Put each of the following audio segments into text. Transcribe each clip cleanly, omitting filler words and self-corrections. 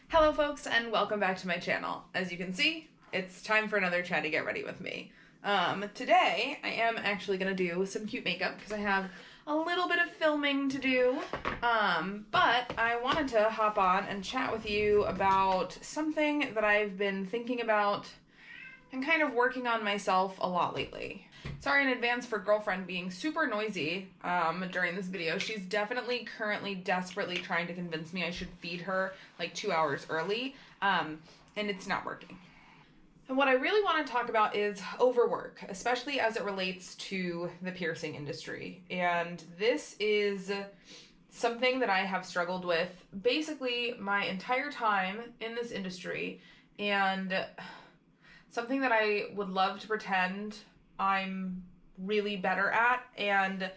Hello folks, and welcome back to my channel. As you can see, it's time for another chatty get ready with me. Today I am actually gonna do some cute makeup because I have a little bit of filming to do. But I wanted to hop on and chat with you about something that I've been thinking about and kind of working on myself a lot lately. Sorry in advance for girlfriend being super noisy during this video. She's definitely currently desperately trying to convince me I should feed her like 2 hours early, and it's not working. And what I really want to talk about is overwork, especially as it relates to the piercing industry. And this is something that I have struggled with basically my entire time in this industry, and something that I would love to pretend I'm really better at, and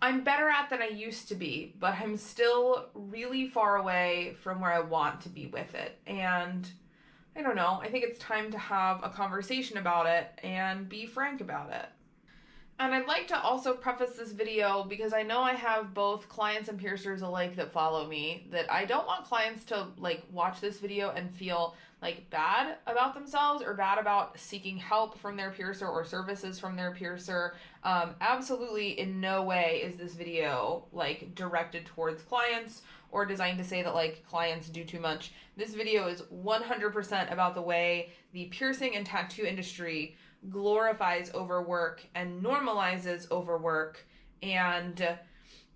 I'm better at than I used to be, but I'm still really far away from where I want to be with it. And I don't know, I think it's time to have a conversation about it and be frank about it. And I'd like to also preface this video because I know I have both clients and piercers alike that follow me, that I don't want clients to watch this video and feel bad about themselves or bad about seeking help from their piercer or services from their piercer. Absolutely in no way is this video directed towards clients or designed to say that clients do too much. This video is 100% about the way the piercing and tattoo industry glorifies overwork and normalizes overwork, and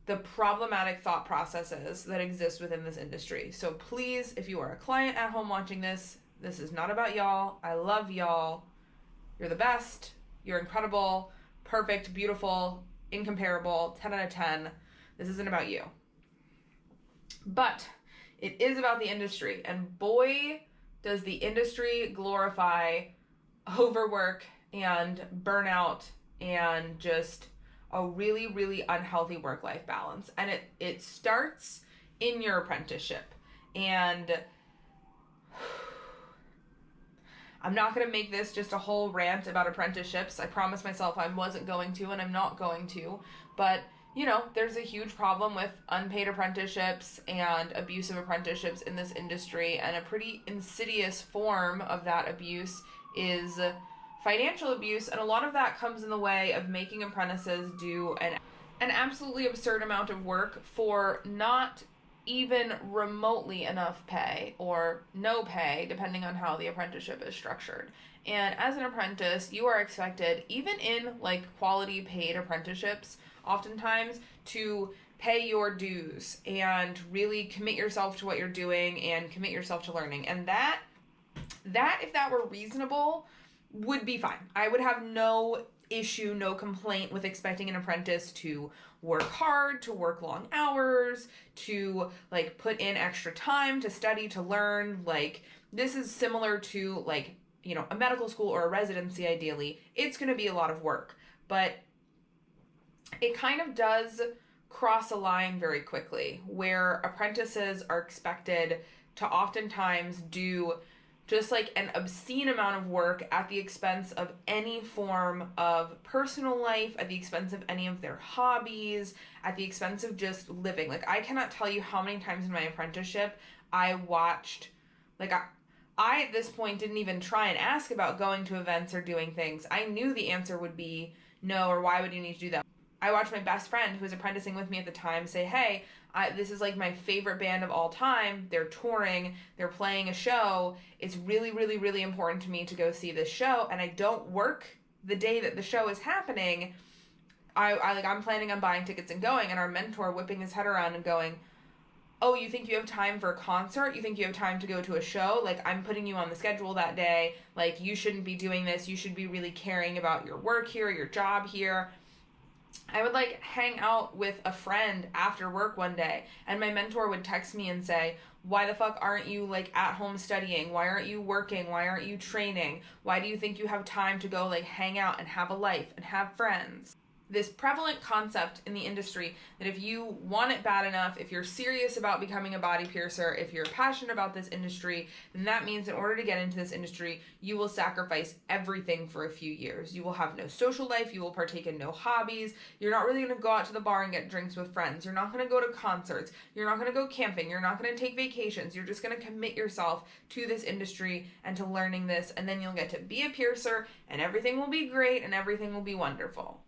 the problematic thought processes that exist within this industry. So please, if you are a client at home watching this, this is not about y'all. I love y'all. You're the best. You're incredible, perfect, beautiful, incomparable, 10 out of 10. This isn't about you. But it is about the industry, and boy, does the industry glorify overwork and burnout and just a really, really unhealthy work-life balance. And it starts in your apprenticeship. And I'm not going to make this just a whole rant about apprenticeships. I promised myself I wasn't going to, and I'm not going to. But, you know, there's a huge problem with unpaid apprenticeships and abusive apprenticeships in this industry, and a pretty insidious form of that abuse is financial abuse, and a lot of that comes in the way of making apprentices do an absolutely absurd amount of work for not even remotely enough pay or no pay, depending on how the apprenticeship is structured. And as an apprentice, you are expected, even in quality paid apprenticeships, oftentimes to pay your dues and really commit yourself to what you're doing and commit yourself to learning. And that if that were reasonable, would be fine. I would have no issue, no complaint with expecting an apprentice to work hard, to work long hours, to put in extra time to study, to learn. This is similar to a medical school or a residency. Ideally, it's going to be a lot of work, but it kind of does cross a line very quickly where apprentices are expected to oftentimes do just an obscene amount of work at the expense of any form of personal life, at the expense of any of their hobbies, at the expense of just living. I cannot tell you how many times in my apprenticeship I watched, I at this point didn't even try and ask about going to events or doing things. I knew the answer would be no, or why would you need to do that? I watched my best friend who was apprenticing with me at the time say, hey, this is my favorite band of all time. They're touring, they're playing a show. It's really, really, really important to me to go see this show, and I don't work the day that the show is happening. I'm planning on buying tickets and going, and our mentor whipping his head around and going, oh, you think you have time for a concert? You think you have time to go to a show? I'm putting you on the schedule that day. You shouldn't be doing this. You should be really caring about your work here, your job here. I would hang out with a friend after work one day, and my mentor would text me and say, why the fuck aren't you at home studying? Why aren't you working? Why aren't you training? Why do you think you have time to go hang out and have a life and have friends? this prevalent concept in the industry that if you want it bad enough, if you're serious about becoming a body piercer, if you're passionate about this industry, then that means in order to get into this industry, you will sacrifice everything for a few years. You will have no social life, you will partake in no hobbies, you're not really going to go out to the bar and get drinks with friends, you're not going to go to concerts, you're not going to go camping, you're not going to take vacations, you're just going to commit yourself to this industry and to learning this, and then you'll get to be a piercer, and everything will be great, and everything will be wonderful.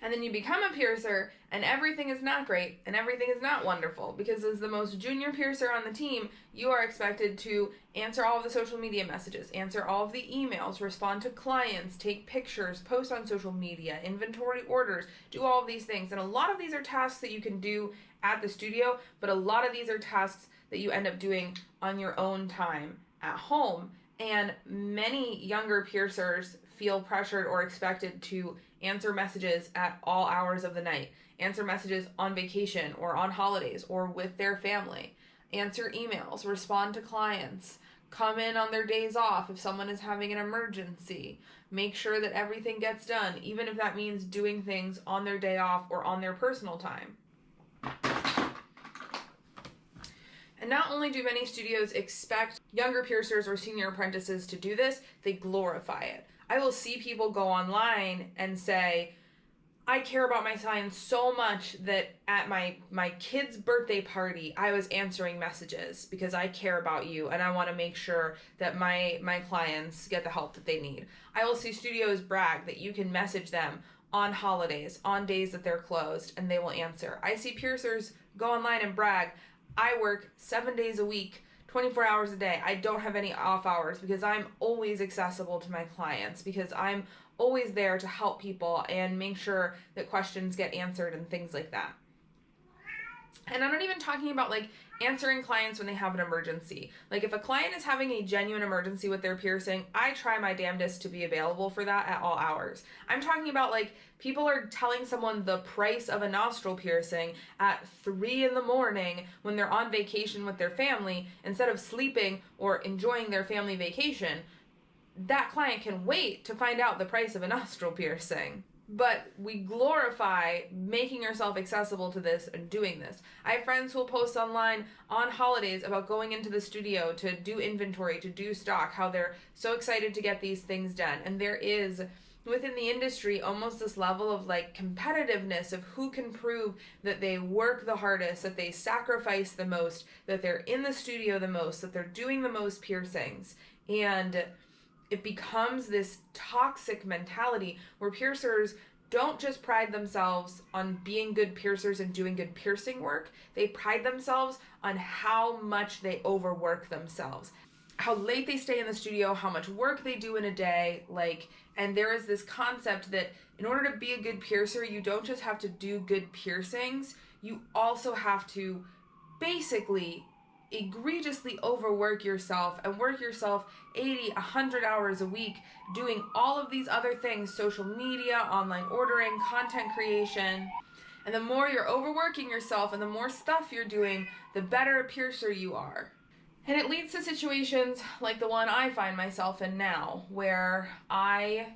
And then you become a piercer, and everything is not great, and everything is not wonderful, because as the most junior piercer on the team, you are expected to answer all of the social media messages, answer all of the emails, respond to clients, take pictures, post on social media, inventory orders, do all of these things. And a lot of these are tasks that you can do at the studio, but a lot of these are tasks that you end up doing on your own time at home. And many younger piercers feel pressured or expected to answer messages at all hours of the night, answer messages on vacation or on holidays or with their family, answer emails, respond to clients, come in on their days off if someone is having an emergency, make sure that everything gets done, even if that means doing things on their day off or on their personal time. And not only do many studios expect younger piercers or senior apprentices to do this, they glorify it. I will see people go online and say, I care about my clients so much that at my kid's birthday party, I was answering messages because I care about you and I want to make sure that my clients get the help that they need. I will see studios brag that you can message them on holidays, on days that they're closed, and they will answer. I see piercers go online and brag, I work 7 days a week, 24 hours a day. I don't have any off hours because I'm always accessible to my clients, because I'm always there to help people and make sure that questions get answered and things like that. And I'm not even talking about like answering clients when they have an emergency. Like if a client is having a genuine emergency with their piercing, I try my damnedest to be available for that at all hours. I'm talking about like people are telling someone the price of a nostril piercing at 3 a.m. when they're on vacation with their family instead of sleeping or enjoying their family vacation. That client can wait to find out the price of a nostril piercing. But we glorify making yourself accessible to this and doing this. I have friends who will post online on holidays about going into the studio to do inventory, to do stock, how they're so excited to get these things done. And there is, within the industry, almost this level of like competitiveness of who can prove that they work the hardest, that they sacrifice the most, that they're in the studio the most, that they're doing the most piercings. And it becomes this toxic mentality where piercers don't just pride themselves on being good piercers and doing good piercing work. They pride themselves on how much they overwork themselves, how late they stay in the studio, how much work they do in a day. And there is this concept that in order to be a good piercer, you don't just have to do good piercings, you also have to basically egregiously overwork yourself and work yourself 80, 100 hours a week doing all of these other things, social media, online ordering, content creation. And the more you're overworking yourself and the more stuff you're doing, the better a piercer you are. And it leads to situations like the one I find myself in now, where I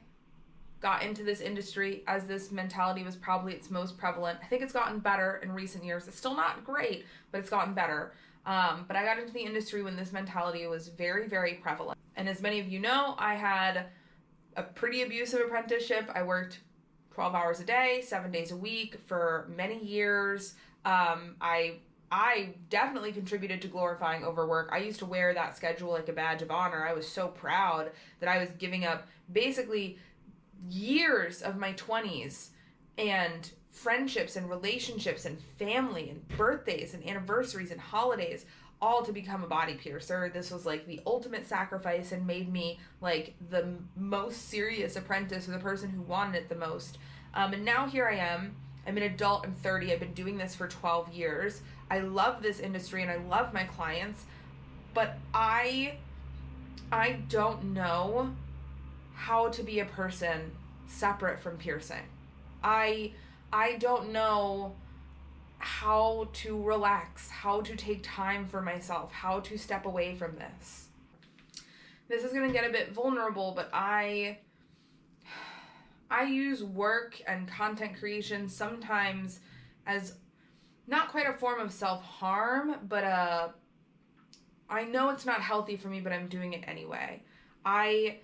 got into this industry as this mentality was probably its most prevalent. I think it's gotten better in recent years. It's still not great, but it's gotten better. But I got into the industry when this mentality was very, very prevalent. And as many of you know, I had a pretty abusive apprenticeship. I worked 12 hours a day, 7 days a week for many years. I definitely contributed to glorifying overwork. I used to wear that schedule like a badge of honor. I was so proud that I was giving up basically years of my 20s and friendships and relationships and family and birthdays and anniversaries and holidays, all to become a body piercer. This was like the ultimate sacrifice and made me like the most serious apprentice or the person who wanted it the most. And now here I am. I'm an adult. I'm 30. I've been doing this for 12 years. I love this industry and I love my clients, but I don't know how to be a person separate from piercing. I don't know how to relax, how to take time for myself, how to step away from this. This is going to get a bit vulnerable, but I I use work and content creation sometimes as not quite a form of self-harm, but I know it's not healthy for me, but I'm doing it anyway. I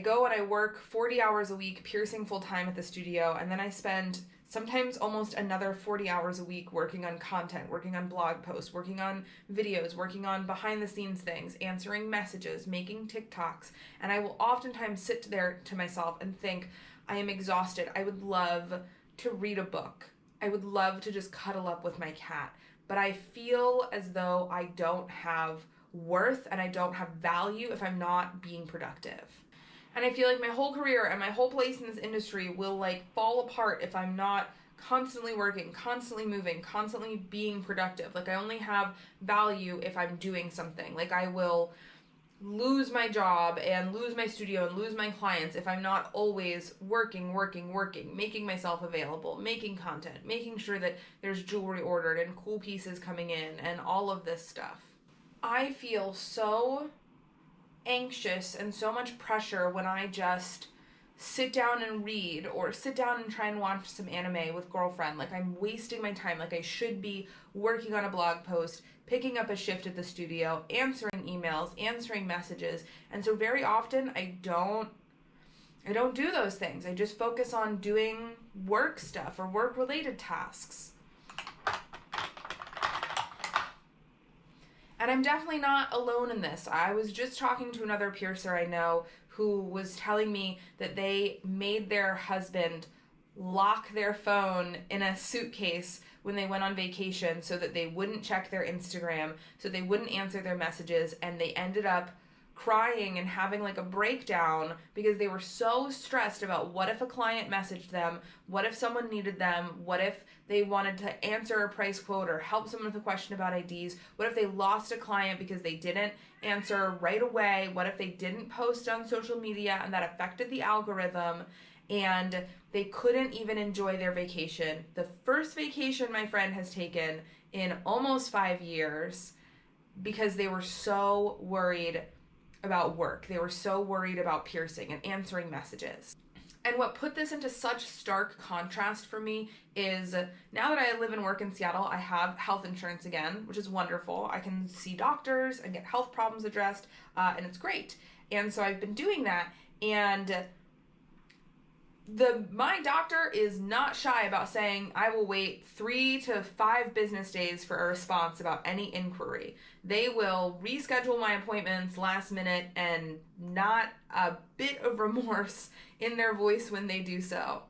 go and I work 40 hours a week piercing full-time at the studio, and then I spend sometimes almost another 40 hours a week working on content, working on blog posts, working on videos, working on behind-the-scenes things, answering messages, making TikToks, and I will oftentimes sit there to myself and think, I am exhausted. I would love to read a book. I would love to just cuddle up with my cat, but I feel as though I don't have worth and I don't have value if I'm not being productive. And I feel like my whole career and my whole place in this industry will like fall apart if I'm not constantly working, constantly moving, constantly being productive. Like I only have value if I'm doing something. Like I will lose my job and lose my studio and lose my clients if I'm not always working, making myself available, making content, making sure that there's jewelry ordered and cool pieces coming in and all of this stuff. I feel so anxious and so much pressure when I just sit down and read or sit down and try and watch some anime with girlfriend. Like I'm wasting my time. Like I should be working on a blog post, picking up a shift at the studio, answering emails, answering messages. And so very often I don't do those things. I just focus on doing work stuff or work related tasks. And I'm definitely not alone in this. I was just talking to another piercer I know who was telling me that they made their husband lock their phone in a suitcase when they went on vacation so that they wouldn't check their Instagram, so they wouldn't answer their messages, and they ended up crying and having like a breakdown because they were so stressed about what if a client messaged them, what if someone needed them, what if they wanted to answer a price quote or help someone with a question about IDs, what if they lost a client because they didn't answer right away, what if they didn't post on social media and that affected the algorithm, and they couldn't even enjoy their vacation. The first vacation my friend has taken in almost 5 years because they were so worried about work. They were so worried about piercing and answering messages. And what put this into such stark contrast for me is now that I live and work in Seattle, I have health insurance again, which is wonderful. I can see doctors and get health problems addressed, and it's great. And so I've been doing that, and my doctor is not shy about saying I will wait 3 to 5 business days for a response about any inquiry. They will reschedule my appointments last minute and not a bit of remorse in their voice when they do so.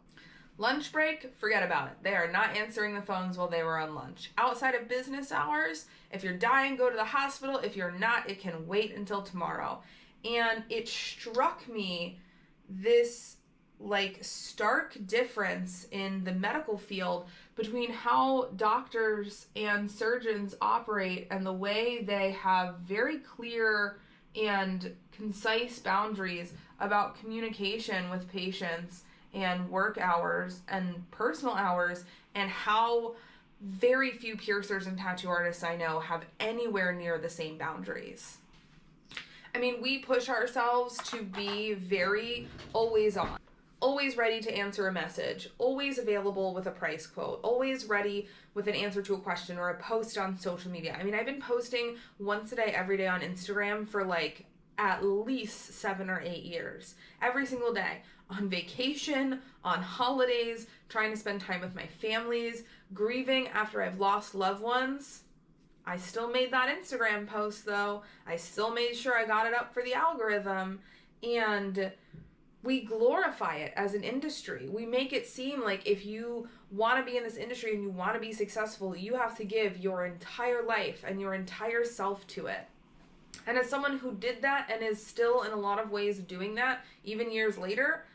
Lunch break, forget about it. They are not answering the phones while they were on lunch. Outside of business hours, if you're dying, go to the hospital. If you're not, it can wait until tomorrow. And it struck me this like stark difference in the medical field between how doctors and surgeons operate and the way they have very clear and concise boundaries about communication with patients and work hours and personal hours, and how very few piercers and tattoo artists I know have anywhere near the same boundaries. I mean, we push ourselves to be very always on. Always ready to answer a message, always available with a price quote, always ready with an answer to a question or a post on social media. I mean, I've been posting once a day, every day on Instagram for like at least 7 or 8 years. Every single day. On vacation, on holidays, trying to spend time with my families, grieving after I've lost loved ones. I still made that Instagram post though. I still made sure I got it up for the algorithm, and we glorify it as an industry. We make it seem like if you want to be in this industry and you want to be successful, you have to give your entire life and your entire self to it. And as someone who did that and is still in a lot of ways doing that, even years later,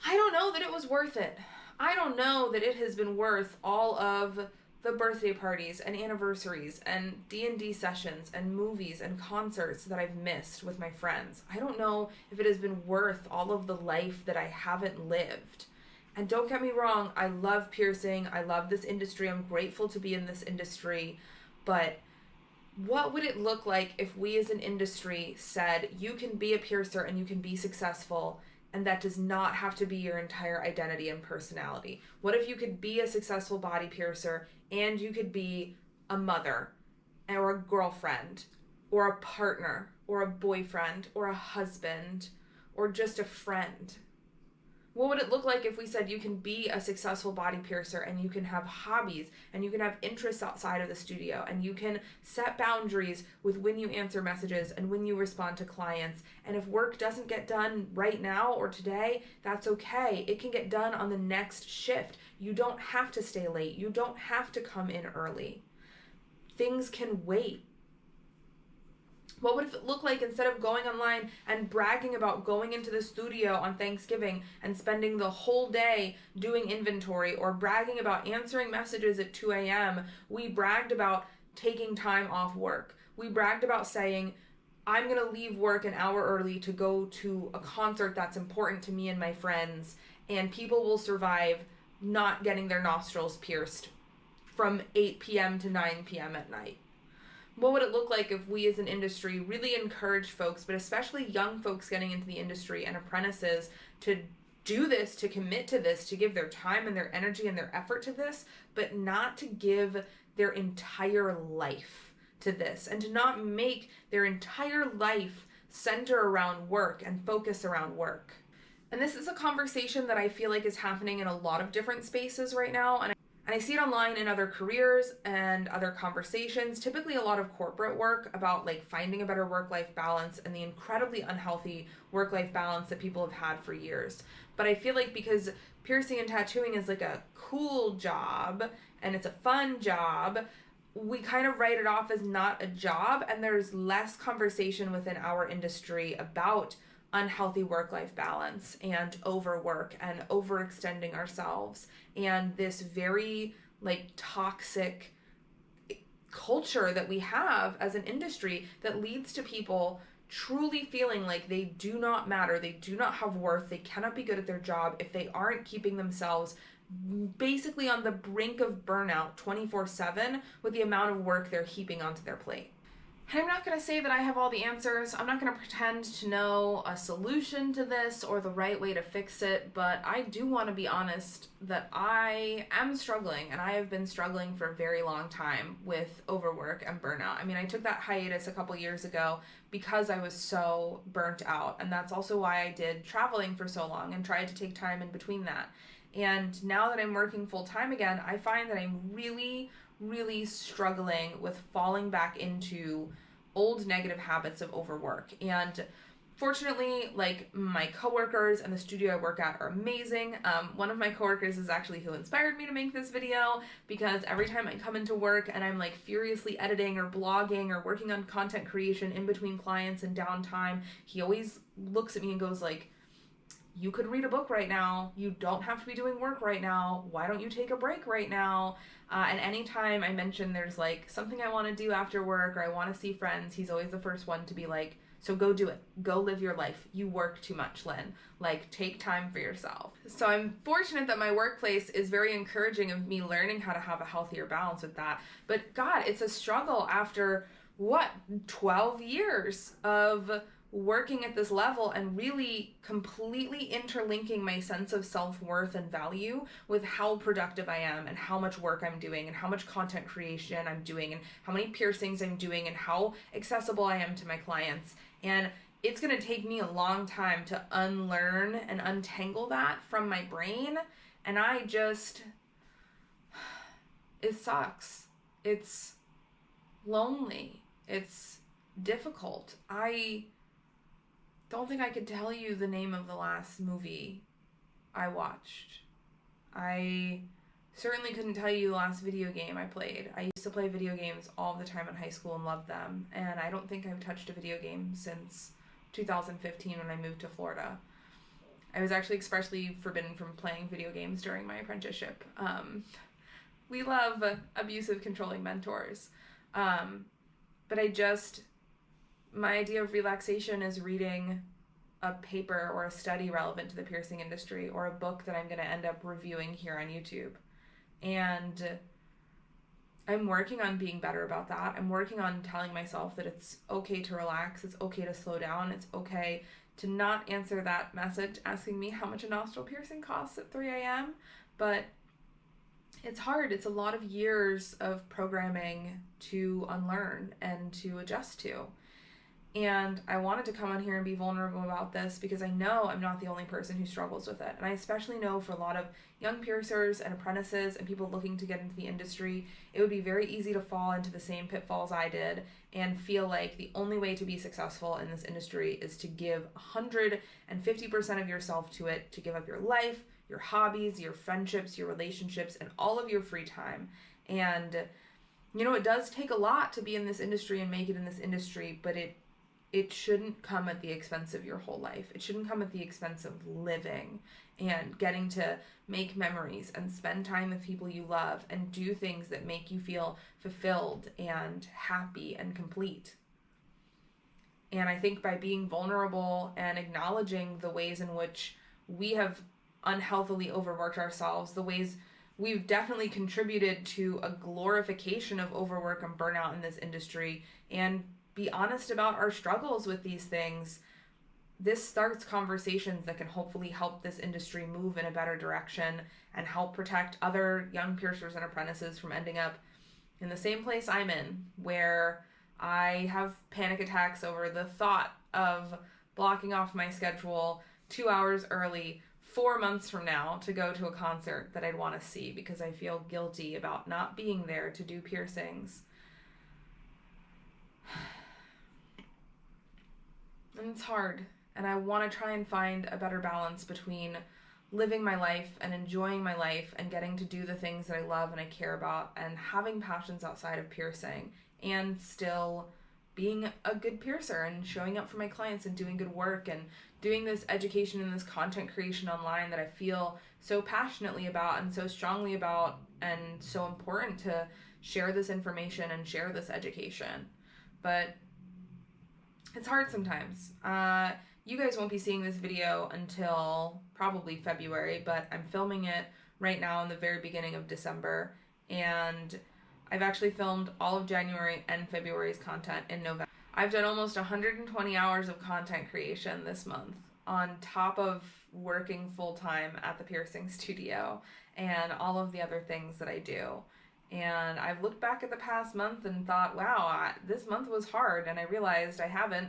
I don't know that it was worth it. I don't know that it has been worth all of the birthday parties and anniversaries and D&D sessions and movies and concerts that I've missed with my friends. I don't know if it has been worth all of the life that I haven't lived. And don't get me wrong, I love piercing. I love this industry. I'm grateful to be in this industry. But what would it look like if we as an industry said, you can be a piercer and you can be successful and that does not have to be your entire identity and personality? What if you could be a successful body piercer and you could be a mother or a girlfriend or a partner or a boyfriend or a husband or just a friend? What would it look like if we said you can be a successful body piercer and you can have hobbies and you can have interests outside of the studio and you can set boundaries with when you answer messages and when you respond to clients, and if work doesn't get done right now or today, that's okay. It can get done on the next shift. You don't have to stay late. You don't have to come in early. Things can wait. What would it look like instead of going online and bragging about going into the studio on Thanksgiving and spending the whole day doing inventory, or bragging about answering messages at 2 a.m., we bragged about taking time off work. We bragged about saying, I'm going to leave work an hour early to go to a concert that's important to me and my friends, and people will survive not getting their nostrils pierced from 8 p.m. to 9 p.m. at night. What would it look like if we as an industry really encourage folks, but especially young folks getting into the industry and apprentices, to do this, to commit to this, to give their time and their energy and their effort to this, but not to give their entire life to this, and to not make their entire life center around work and focus around work. And this is a conversation that I feel like is happening in a lot of different spaces right now, and I see it online in other careers and other conversations, typically a lot of corporate work about like finding a better work-life balance and the incredibly unhealthy work-life balance that people have had for years. But I feel like because piercing and tattooing is like a cool job and it's a fun job, we kind of write it off as not a job, and there's less conversation within our industry about unhealthy work-life balance and overwork and overextending ourselves and this very like toxic culture that we have as an industry that leads to people truly feeling like they do not matter, they do not have worth, they cannot be good at their job if they aren't keeping themselves basically on the brink of burnout 24/7 with the amount of work they're heaping onto their plate. And I'm not going to say that I have all the answers. I'm not going to pretend to know a solution to this or the right way to fix it, but I do want to be honest that I am struggling, and I have been struggling for a very long time with overwork and burnout. I mean, I took that hiatus a couple years ago because I was so burnt out, and that's also why I did traveling for so long and tried to take time in between that. And now that I'm working full time again, I find that I'm really struggling with falling back into old negative habits of overwork. And fortunately, like, my coworkers and the studio I work at are amazing. One of my coworkers is actually who inspired me to make this video, because every time I come into work and I'm like furiously editing or blogging or working on content creation in between clients and downtime, he always looks at me and goes like, you could read a book right now. You don't have to be doing work right now. Why don't you take a break right now? And anytime I mention there's like something I want to do after work or I want to see friends, he's always the first one to be like, so go do it. Go live your life. You work too much, Lynn. Like, take time for yourself. So I'm fortunate that my workplace is very encouraging of me learning how to have a healthier balance with that. But God, it's a struggle after, 12 years of working at this level and really completely interlinking my sense of self-worth and value with how productive I am and how much work I'm doing and how much content creation I'm doing and how many piercings I'm doing and how accessible I am to my clients. And it's going to take me a long time to unlearn and untangle that from my brain. And it sucks. It's lonely. It's difficult. I don't think I could tell you the name of the last movie I watched. I certainly couldn't tell you the last video game I played. I used to play video games all the time in high school and loved them, and I don't think I've touched a video game since 2015 when I moved to Florida. I was actually expressly forbidden from playing video games during my apprenticeship. We love abusive, controlling mentors. But my idea of relaxation is reading a paper or a study relevant to the piercing industry, or a book that I'm going to end up reviewing here on YouTube. And I'm working on being better about that. I'm working on telling myself that it's okay to relax, it's okay to slow down, it's okay to not answer that message asking me how much a nostril piercing costs at 3 a.m., but it's hard. It's a lot of years of programming to unlearn and to adjust to. And I wanted to come on here and be vulnerable about this because I know I'm not the only person who struggles with it. And I especially know for a lot of young piercers and apprentices and people looking to get into the industry, it would be very easy to fall into the same pitfalls I did and feel like the only way to be successful in this industry is to give 150% of yourself to it, to give up your life, your hobbies, your friendships, your relationships, and all of your free time. And, you know, it does take a lot to be in this industry and make it in this industry, but it shouldn't come at the expense of your whole life. It shouldn't come at the expense of living and getting to make memories and spend time with people you love and do things that make you feel fulfilled and happy and complete. And I think by being vulnerable and acknowledging the ways in which we have unhealthily overworked ourselves, the ways we've definitely contributed to a glorification of overwork and burnout in this industry, and be honest about our struggles with these things, this starts conversations that can hopefully help this industry move in a better direction and help protect other young piercers and apprentices from ending up in the same place I'm in, where I have panic attacks over the thought of blocking off my schedule 2 hours early 4 months from now to go to a concert that I'd want to see because I feel guilty about not being there to do piercings. And it's hard, and I want to try and find a better balance between living my life and enjoying my life and getting to do the things that I love and I care about and having passions outside of piercing and still being a good piercer and showing up for my clients and doing good work and doing this education and this content creation online that I feel so passionately about and so strongly about and so important to share this information and share this education. But it's hard sometimes. You guys won't be seeing this video until probably February, but I'm filming it right now in the very beginning of December, and I've actually filmed all of January and February's content in November. I've done almost 120 hours of content creation this month on top of working full-time at the piercing studio and all of the other things that I do. And I've looked back at the past month and thought, wow, this month was hard, and I realized I haven't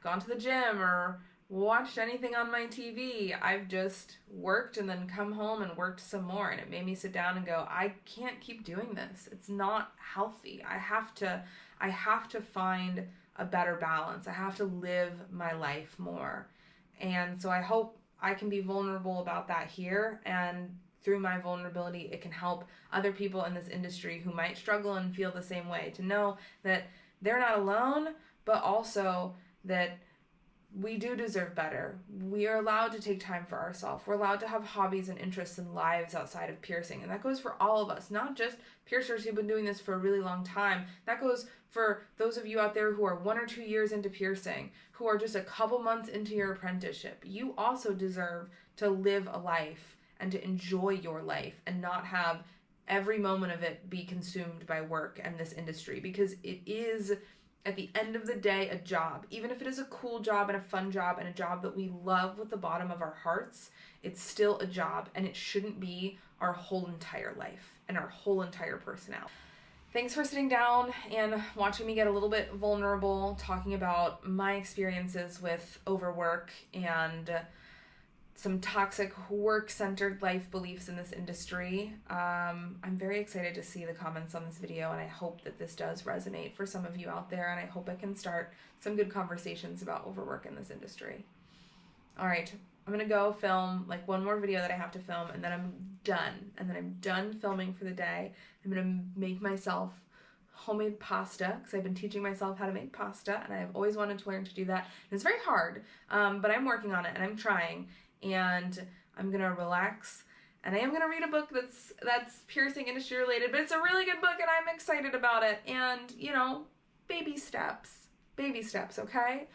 gone to the gym or watched anything on my TV. I've just worked and then come home and worked some more, and it made me sit down and go, I can't keep doing this. It's not healthy. I have to find a better balance. I have to live my life more. And so I hope I can be vulnerable about that here, and through my vulnerability, it can help other people in this industry who might struggle and feel the same way to know that they're not alone, but also that we do deserve better. We are allowed to take time for ourselves. We're allowed to have hobbies and interests and lives outside of piercing. And that goes for all of us, not just piercers who've been doing this for a really long time. That goes for those of you out there who are 1 or 2 years into piercing, who are just a couple months into your apprenticeship. You also deserve to live a life and to enjoy your life and not have every moment of it be consumed by work and this industry, because it is, at the end of the day, a job. Even if it is a cool job and a fun job and a job that we love with the bottom of our hearts, it's still a job, and it shouldn't be our whole entire life and our whole entire personality. Thanks for sitting down and watching me get a little bit vulnerable, talking about my experiences with overwork and some toxic work-centered life beliefs in this industry. I'm very excited to see the comments on this video, and I hope that this does resonate for some of you out there, and I hope I can start some good conversations about overwork in this industry. All right, I'm gonna go film like one more video that I have to film, and then I'm done. And then I'm done filming for the day. I'm gonna make myself homemade pasta, because I've been teaching myself how to make pasta, and I've always wanted to learn to do that. And it's very hard, but I'm working on it, and I'm trying. And I'm gonna relax, and I am gonna read a book that's piercing industry related, but it's a really good book and I'm excited about it. And you know, baby steps, okay?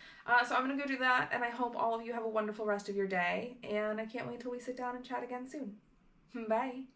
So I'm gonna go do that, and I hope all of you have a wonderful rest of your day, and I can't wait till we sit down and chat again soon. Bye.